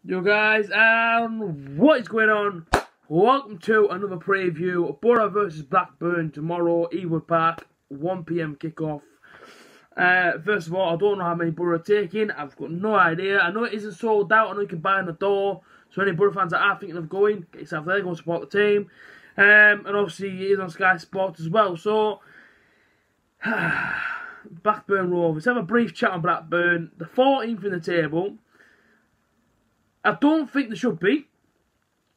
Yo guys, what is going on? Welcome to another preview. Boro versus Blackburn tomorrow, Ewood Park, 1 PM kickoff. First of all, I don't know how many Boro are taking. I've got no idea. I know it isn't sold out. I know you can buy in the door. So any Boro fans that are thinking of going, get yourself there, go and support the team. And obviously it is on Sky Sports as well. So Blackburn Rovers. Have a brief chat on Blackburn. The 14th in the table. I don't think they should be.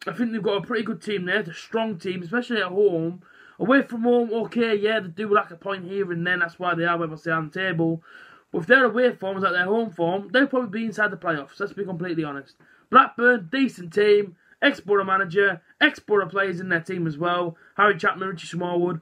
I think they've got a pretty good team there. It's a strong team, especially at home. Away from home, okay, yeah, they do lack a point here and then. That's why they are where they are on the table. But if their away form is like their home form, they'll probably be inside the playoffs. Let's be completely honest. Blackburn, decent team. Ex-Boro manager. Ex-Boro players in their team as well. Harry Chapman, Richie Smallwood.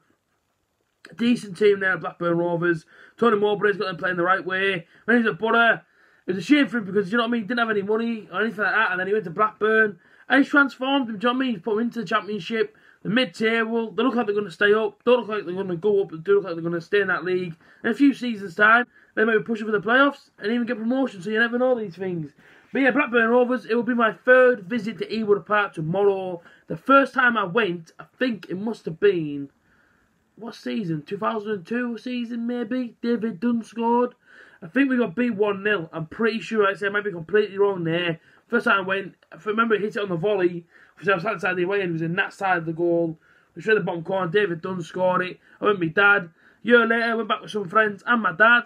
Decent team there at Blackburn Rovers. Tony Mowbray's got them playing the right way. When he's at Boro, it was a shame for him because, you know what I mean, he didn't have any money or anything like that, and then he went to Blackburn, and he's transformed him, do you know what I mean? He's put him into the Championship, the mid-table. They look like they're going to stay up, don't look like they're going to go up, they do look like they're going to stay in that league. In a few seasons' time, they may be pushing for the playoffs and even get promotion, so you never know these things. But yeah, Blackburn Rovers, it will be my third visit to Ewood Park tomorrow. The first time I went, I think it must have been, what season? 2002 season, maybe? David Dunn scored. I think we got beat 1-0. I'm pretty sure. I might be completely wrong there. First time I went, I remember he hit it on the volley, which I was outside the away and it was in that side of the goal. It was in the bottom corner. David Dunn scored it. I went with my dad. A year later, I went back with some friends and my dad.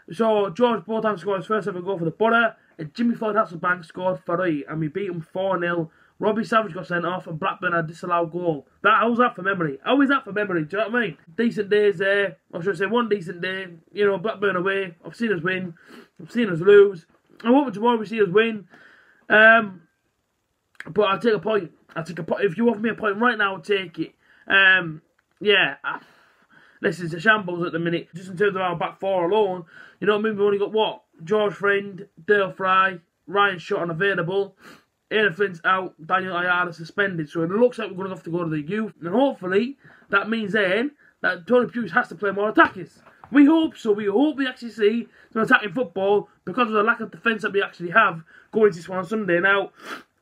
We saw George Botan score his first ever goal for the Boro, and Jimmy Floyd Hasselbank scored for it, and we beat him 4-0. Robbie Savage got sent off and Blackburn had a disallowed goal. How was that for memory? How is that for memory? Do you know what I mean? Decent days there. Or should I say one decent day. You know, Blackburn away. I've seen us win. I've seen us lose. I'm hoping tomorrow we see us win. But I'll take a point. If you offer me a point right now, I'll take it. Yeah. This is a shambles at the minute. Just in terms of our back four alone. You know what I mean? We've only got what? George Friend, Dale Fry, Ryan Shot unavailable. Aidan Flint's out, Daniel Ayala suspended, so it looks like we're going to have to go to the youth. And hopefully, that means then that Tony Pulis has to play more attackers. We hope so. We hope we actually see some attacking football because of the lack of defence that we actually have going into this one on Sunday. Now,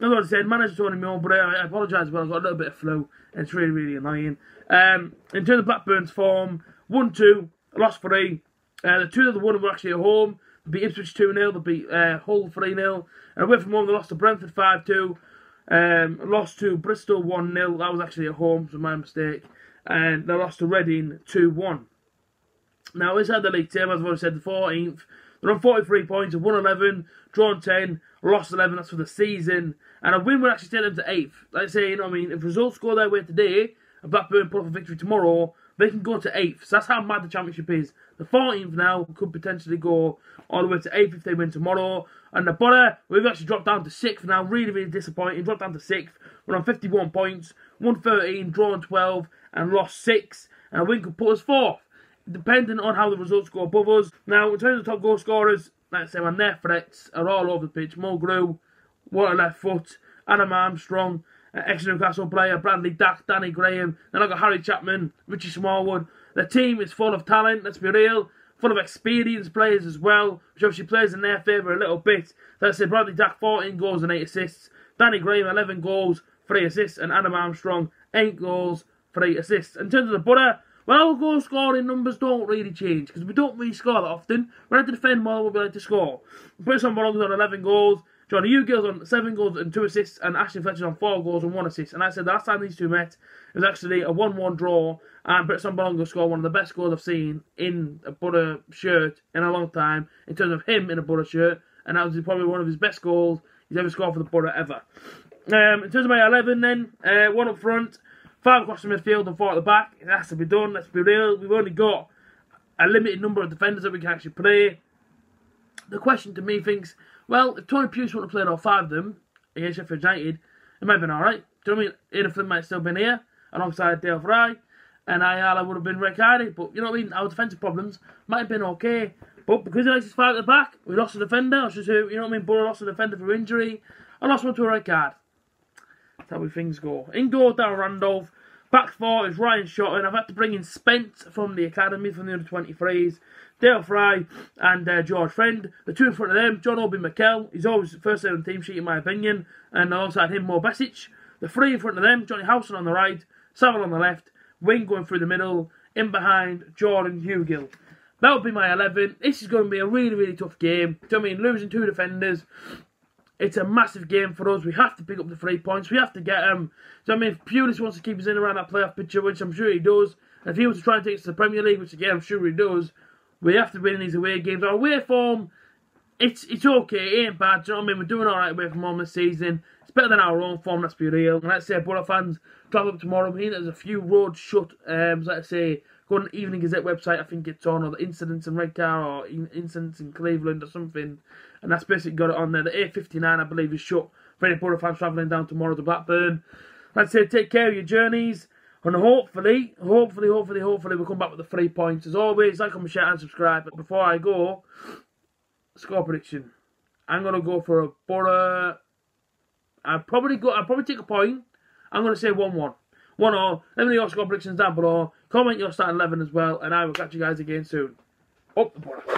as I said, manager Tony Mowbray, I apologise, but I've got a little bit of flu, and it's really, really annoying. In terms of Blackburn's form, 1-2, lost 3. The two that they won were actually at home. They beat Ipswich 2-0, they beat Hull 3-0. And away from home, they lost to Brentford 5-2. Lost to Bristol 1-0. That was actually at home, so my mistake. And they lost to Reading 2-1. Now, inside the league table, as I've already said, the 14th. They're on 43 points, have won 11, drawn 10, lost 11. That's for the season. And a win would actually take them to 8th. Like I say, you know what I mean? If results go their way today, and Blackburn pull off a victory tomorrow, they can go to 8th. So that's how mad the Championship is. The 14th now could potentially go all the way to 8th if they win tomorrow. And the Boro, we've actually dropped down to 6th now. Really, really disappointing. Dropped down to 6th. We're on 51 points. Won 13, drawn 12, and lost 6. And a win could put us 4th, depending on how the results go above us. Now, in terms of top goal scorers, like I say, my their threats are all over the pitch. Mulgrew, what a left foot. Adam Armstrong, ex-Newcastle player, Bradley Dack, Danny Graham. Then I've got Harry Chapman, Richie Smallwood. The team is full of talent, let's be real. Full of experienced players as well, which obviously plays in their favour a little bit. Let's say Bradley Dack, 14 goals and 8 assists. Danny Graham, 11 goals, 3 assists. And Adam Armstrong, 8 goals, 3 assists. In terms of the Boro, well, our goal scoring numbers don't really change because we don't really score that often. We like to defend more than we like to score. Brisson Bologna's on 11 goals. Johnny Hughill's on 7 goals and 2 assists, and Ashley Fletcher's on 4 goals and 1 assist. And I said the last time these two met, it was actually a 1-1 draw, and Brisson Bologna scored one of the best goals I've seen in a Boro shirt in a long time, in terms of him in a Boro shirt, and that was probably one of his best goals he's ever scored for the Boro ever. In terms of my 11 then, 1 up front, 5 across the midfield and 4 at the back. It has to be done, let's be real. We've only got a limited number of defenders that we can actually play. The question to me thinks, well, if Tony Pulis would have played all 5 of them against Sheffield United, it might have been alright. Do you know what I mean? Aidan Flint might have still been here, alongside Dale Fry, and Ayala would have been recarded. But, you know what I mean? Our defensive problems might have been okay. But because he likes his 5 at the back, we lost a defender. I should say, you know what I mean? Boro lost a defender for injury. I lost one to a red card. That's how things go. In goal, Darren Randolph. Back 4 is Ryan Shotton. I've had to bring in Spence from the academy, from the under-23s, Dale Fry and George Friend. The two in front of them, John Obi Mikel. He's always first on the team sheet in my opinion. And alongside him, Mo Besic. The three in front of them, Johnny Howson on the right, Savile on the left, Wing going through the middle, in behind, Jordan Hugill. That would be my 11. This is going to be a really, really tough game. Do you know what I mean? Losing two defenders. It's a massive game for us. We have to pick up the 3 points. We have to get them. Do you know what I mean? If Pulis wants to keep us in around that playoff picture, which I'm sure he does, and if he wants to try and take us to the Premier League, which again I'm sure he does, we have to win in these away games. Our away form, it's okay. It ain't bad. Do you know what I mean? We're doing alright away from home this season. It's better than our own form, let's be real. And let's say Borough fans travel up tomorrow. I mean, there's a few roads shut. Let's say, go on the Evening Gazette website, I think it's on, or the incidents in Redcar, or incidents in Cleveland, or something. And that's basically got it on there. The A59, I believe, is shut for any Borough fans travelling down tomorrow to Blackburn. Let's say, take care of your journeys. And hopefully, we'll come back with the 3 points. As always, like, comment, share, and subscribe. But before I go, score prediction. I'm going to go for a Borough. I'll probably take a point. I'm going to say 1-1. 1-1. Let me know your score predictions down below. Comment your starting 11 as well. And I will catch you guys again soon. Up the Borough.